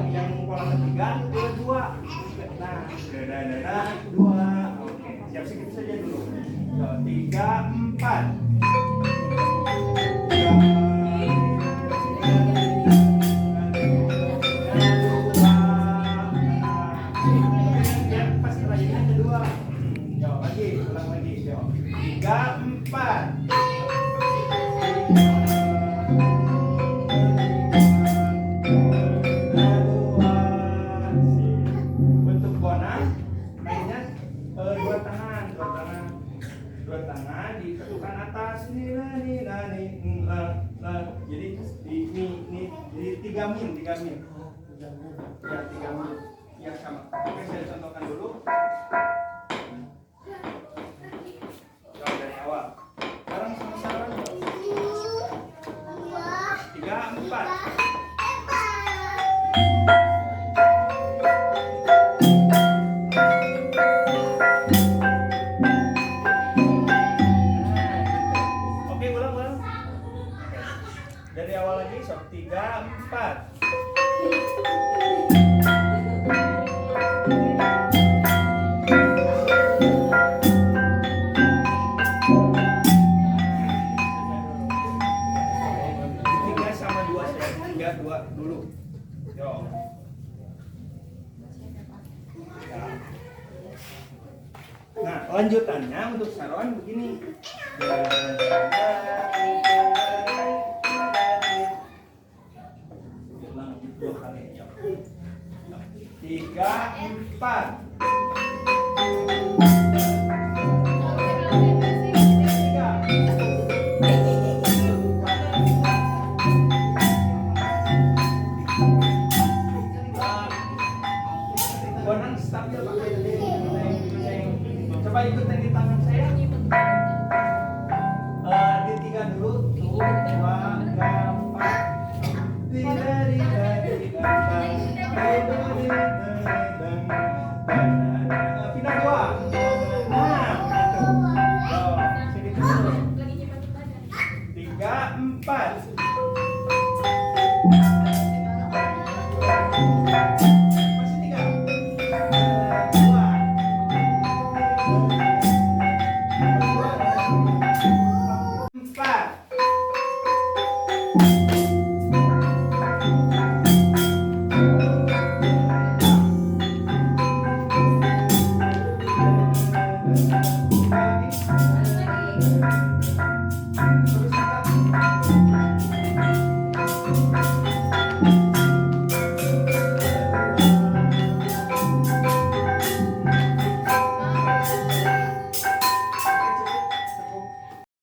Yang pola ketiga dua. Nah, dua. Oke, siap segitu saja dulu. 3, 4. Ulang lagi, yuk. 3, 4. Bentuk bonang mainnya dua tangan, dua tangan diketukkan atas nih. Jadi di 3 min. Ya 3 min. Ya sama. Oke, saya contohkan dulu. Dari awal. Sekarang sama-sama. 3, 4. Oke, ulang. Dari awal lagi, sok 3, 4. Dua dulu. Yo. Nah, lanjutannya untuk saron begini. Ulang 2 kali. 3, 4. Bonang stabil pakai coba ikutin di tangan saya. Di 3 dulu. 2, 4. Pindah 2. Nah, itu. Segitu dulu. 3, 4.